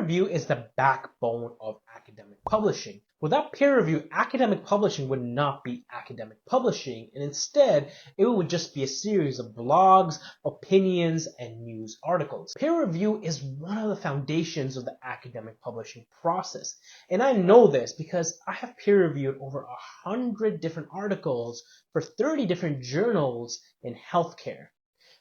review is the backbone of academic publishing. Without peer review, academic publishing would not be academic publishing, and instead, it would just be a series of blogs, opinions, and news articles. Peer review is one of the foundations of the academic publishing process, and I know this because I have peer reviewed over 100 different articles for 30 different journals in healthcare.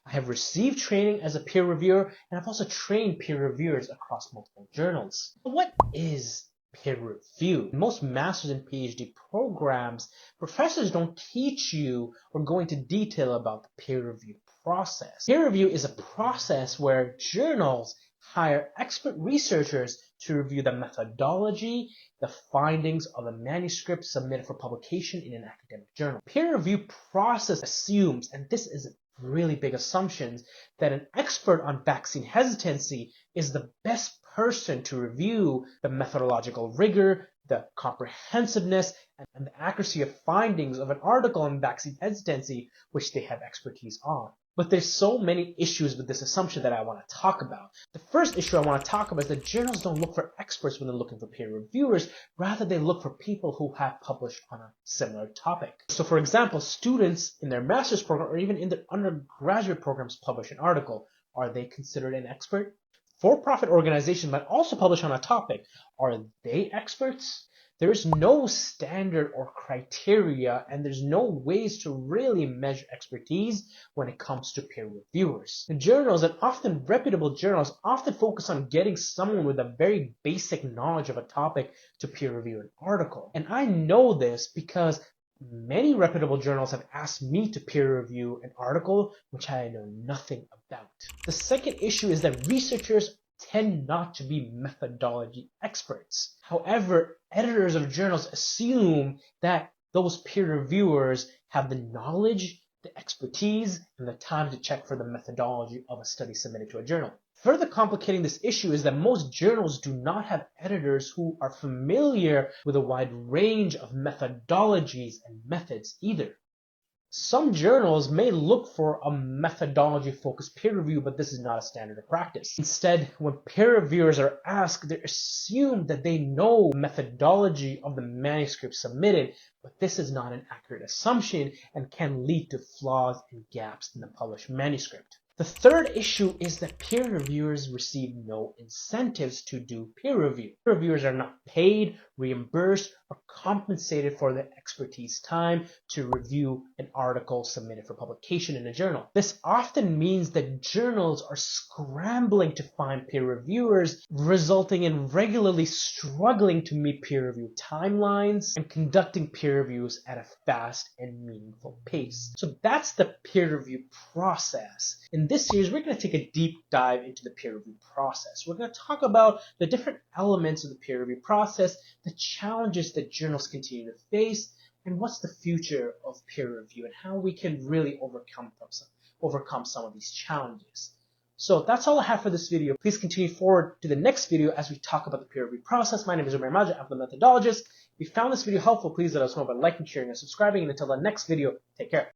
I have received training as a peer reviewer, and I've also trained peer reviewers across multiple journals. What is peer review? In most master's and PhD programs, professors don't teach you or go into detail about the peer review process. Peer review is a process where journals hire expert researchers to review the methodology, the findings of a manuscript submitted for publication in an academic journal. Peer review process assumes, and this is really big assumptions, that an expert on vaccine hesitancy is the best person to review the methodological rigor, the comprehensiveness, and the accuracy of findings of an article on vaccine hesitancy, which they have expertise on. But there's so many issues with this assumption that I want to talk about. The first issue I want to talk about is that journals don't look for experts when they're looking for peer reviewers. Rather, they look for people who have published on a similar topic. So for example, students in their master's program or even in their undergraduate programs publish an article. Are they considered an expert? For-profit organizations might also publish on a topic. Are they experts? There is no standard or criteria, and there's no ways to really measure expertise when it comes to peer reviewers. The journals, and often reputable journals, often focus on getting someone with a very basic knowledge of a topic to peer review an article. And I know this because many reputable journals have asked me to peer review an article which I know nothing about. The second issue is that researchers tend not to be methodology experts. However, editors of journals assume that those peer reviewers have the knowledge, the expertise, and the time to check for the methodology of a study submitted to a journal. Further complicating this issue is that most journals do not have editors who are familiar with a wide range of methodologies and methods either. Some journals may look for a methodology-focused peer review, but this is not a standard of practice. Instead, when peer reviewers are asked, they assume that they know the methodology of the manuscript submitted, but this is not an accurate assumption and can lead to flaws and gaps in the published manuscript. The third issue is that peer reviewers receive no incentives to do peer review. Peer reviewers are not paid, reimbursed, or compensated for their expertise time to review an article submitted for publication in a journal. This often means that journals are scrambling to find peer reviewers, resulting in regularly struggling to meet peer review timelines and conducting peer reviews at a fast and meaningful pace. So that's the peer review process. In this series, we're going to take a deep dive into the peer review process. We're going to talk about the different elements of the peer review process, the challenges that journals continue to face, and what's the future of peer review and how we can really overcome some of these challenges. So that's all I have for this video. Please continue forward to the next video as we talk about the peer review process. My name is Humanized. I'm the Methodologist. If you found this video helpful, please let us know by liking, sharing, and subscribing. And until the next video, take care.